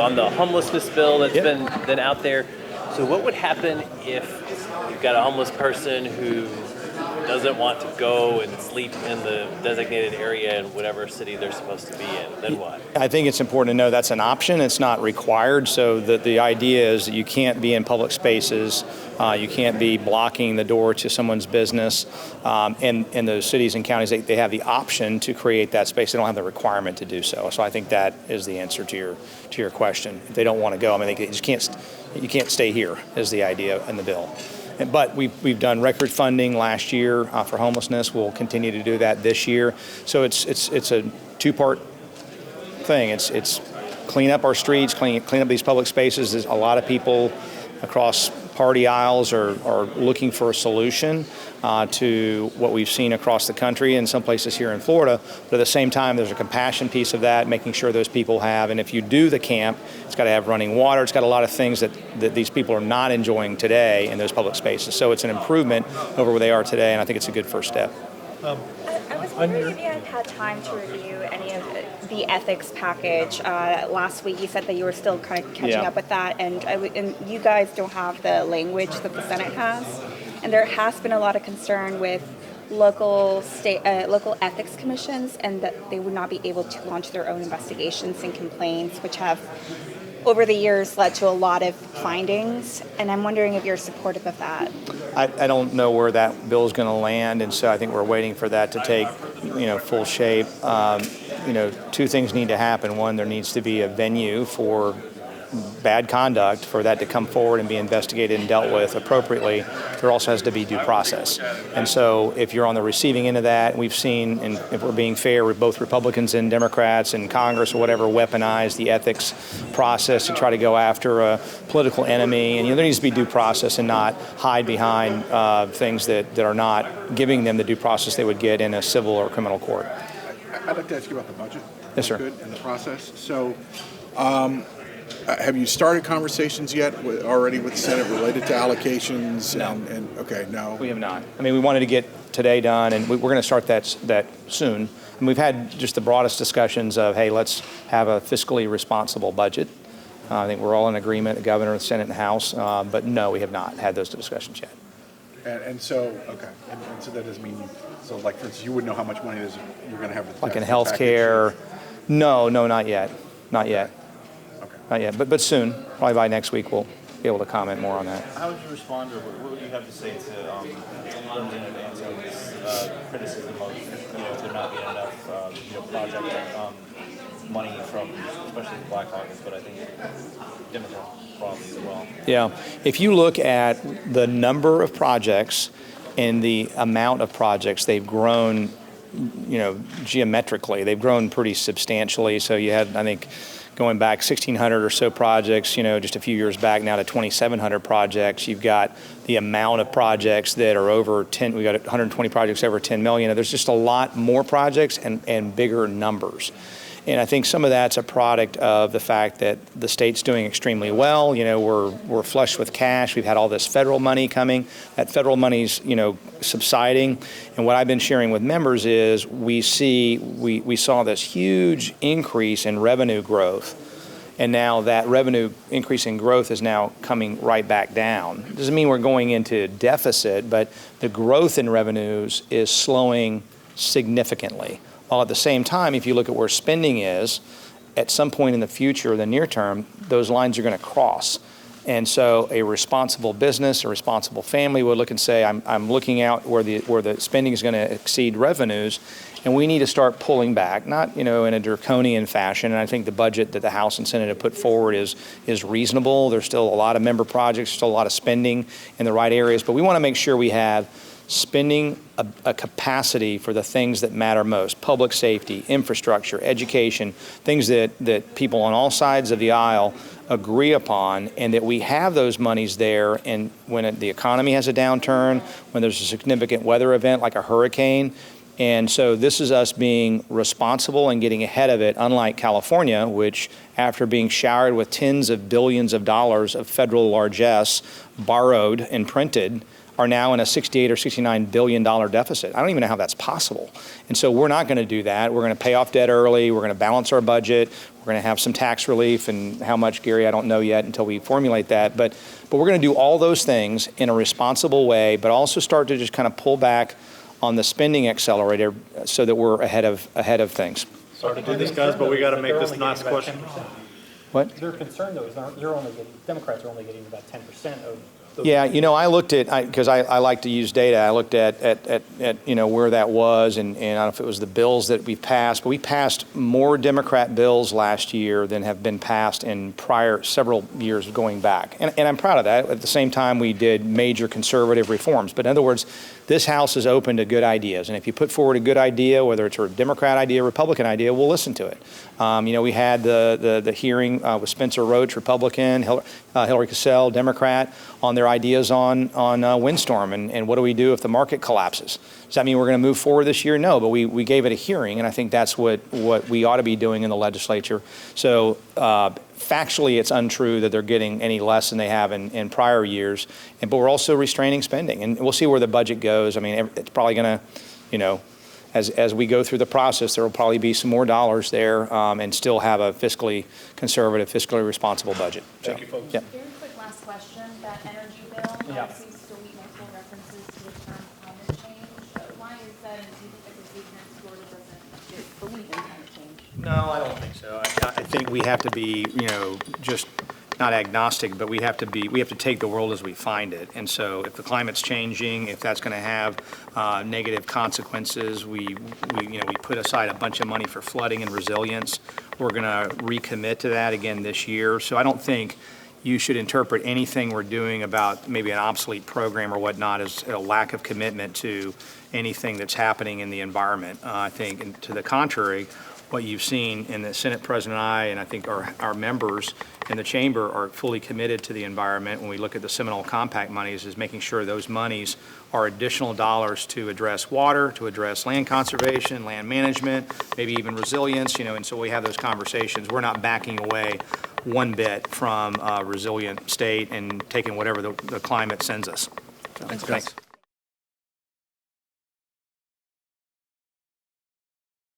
on the homelessness bill that's been out there. So what would happen if you've got a homeless person who doesn't want to go and sleep in the designated area in whatever city they're supposed to be in? Then what? I think it's important to know that's an option. It's not required. So the idea is that you can't be in public spaces. You can't be blocking the door to someone's business. And those cities and counties, they have the option to create that space. They don't have the requirement to do so. So I think that is the answer to your question. If they don't want to go, I mean, they just can't. You can't stay here is the idea in the bill. But we've done record funding last year for homelessness. We'll continue to do that this year. So it's a two-part thing. It's clean up our streets, clean up these public spaces. There's a lot of people across party aisles are looking for a solution to what we've seen across the country and some places here in Florida. But at the same time, there's a compassion piece of that, making sure those people have, and if you do the camp, it's got to have running water. It's got a lot of things that these people are not enjoying today in those public spaces. So it's an improvement over where they are today, and I think it's a good first step. I was wondering if you had time to review any of the ethics package. Last week you said that you were still kind of catching up with that, and you guys don't have the language that the Senate has. And there has been a lot of concern with local ethics commissions, and that they would not be able to launch their own investigations and complaints, which have over the years led to a lot of findings. And I'm wondering if you're supportive of that. I don't know where that bill is going to land, and so I think we're waiting for that to take full shape. Two things need to happen. One, there needs to be a venue for bad conduct, for that to come forward and be investigated and dealt with appropriately. There also has to be due process. And so if you're on the receiving end of that, we've seen, and if we're being fair, with both Republicans and Democrats in Congress or whatever, weaponize the ethics process to try to go after a political enemy. And there needs to be due process and not hide behind things that are not giving them the due process they would get in a civil or criminal court. I'd like to ask you about the budget. Yes, sir. And the process. So, have you started conversations yet already with the Senate related to allocations? No. Okay, no. We have not. I mean, we wanted to get today done, and we're going to start that soon. And we've had just the broadest discussions of, hey, let's have a fiscally responsible budget. I think we're all in agreement, the governor, the Senate, and the House. But no, we have not had those discussions yet. And so, okay. And so that doesn't mean, so like, for instance, you wouldn't know how much money it is you're going to have. Like in healthcare? No, not yet. Not yet. Okay. Not yet, but soon. Probably by next week we'll be able to comment more on that. How would you respond, or what would you have to say to London and Ansel's criticism of there not being enough project money from, especially the Black Caucus, but I think Democrats probably as well? Yeah, if you look at the number of projects and the amount of projects, they've grown, geometrically. They've grown pretty substantially. So you had, I think, going back 1,600 or so projects, just a few years back now to 2,700 projects. You've got the amount of projects that are over 10, we got 120 projects over 10 million. There's just a lot more projects and bigger numbers. And I think some of that's a product of the fact that the state's doing extremely well. We're flush with cash. We've had all this federal money coming. That federal money's, subsiding. And what I've been sharing with members is we saw this huge increase in revenue growth. And now that revenue increase in growth is now coming right back down. Doesn't mean we're going into deficit, but the growth in revenues is slowing significantly. While at the same time, if you look at where spending is, at some point in the future, the near term, those lines are going to cross. And so a responsible business, a responsible family would look and say, I'm looking out where the spending is going to exceed revenues, and we need to start pulling back, not in a draconian fashion. And I think the budget that the House and Senate have put forward is reasonable. There's still a lot of member projects, still a lot of spending in the right areas, but we want to make sure we have spending a capacity for the things that matter most: public safety, infrastructure, education, things that people on all sides of the aisle agree upon, and that we have those monies there. And when the economy has a downturn, when there's a significant weather event like a hurricane. And so this is us being responsible and getting ahead of it, unlike California, which, after being showered with tens of billions of dollars of federal largesse borrowed and printed, are now in a $68 or $69 billion deficit. I don't even know how that's possible. And so we're not going to do that. We're going to pay off debt early. We're going to balance our budget. We're going to have some tax relief, and how much, Gary, I don't know yet until we formulate that. But we're going to do all those things in a responsible way, but also start to just kind of pull back on the spending accelerator so that we're ahead of things. Sorry to do this, guys, but we got to make this last question. What? Their concern, though, is you're only getting, Democrats are only getting about 10% of those. Yeah, you know, I looked at, because I like to use data, I looked at you know, where that was, and I don't know if it was the bills that we passed, but we passed more Democrat bills last year than have been passed in prior several years going back. And I'm proud of that. At the same time, we did major conservative reforms. But in other words, this House is open to good ideas. And if you put forward a good idea, whether it's a Democrat idea, Republican idea, we'll listen to it. You know, we had the hearing with Spencer Roach, Republican, Hillary Cassell, Democrat, on their ideas on windstorm and what do we do if the market collapses. Does that mean we're going to move forward this year? No, but we gave it a hearing, and I think that's what we ought to be doing in the legislature. So factually, it's untrue that they're getting any less than they have in prior years, but we're also restraining spending, and we'll see where the budget goes. I mean, it's probably going to, you know, as we go through the process, there will probably be some more dollars there and still have a fiscally conservative, fiscally responsible budget. Thank you, folks. Yeah. Very quick last question. That energy bill Yeah. seems to delete multiple references to the term climate change. Why is that? And do you think that the parent sort of doesn't believe in climate change? No, I don't think so. I think we have to be, you know, just not agnostic, but we have to take the world as we find it. And so if the climate's changing, if that's going to have negative consequences, we put aside a bunch of money for flooding and resilience. We're going to recommit to that again this year. So I don't think you should interpret anything we're doing about maybe an obsolete program or whatnot as a lack of commitment to anything that's happening in the environment. I think, and to the contrary, what you've seen in the Senate President and I think our members in the chamber are fully committed to the environment. When we look at the Seminole Compact monies, is making sure those monies are additional dollars to address water, to address land conservation, land management, maybe even resilience, you know, and so we have those conversations. We're not backing away one bit from a resilient state and taking whatever the climate sends us. So, thanks.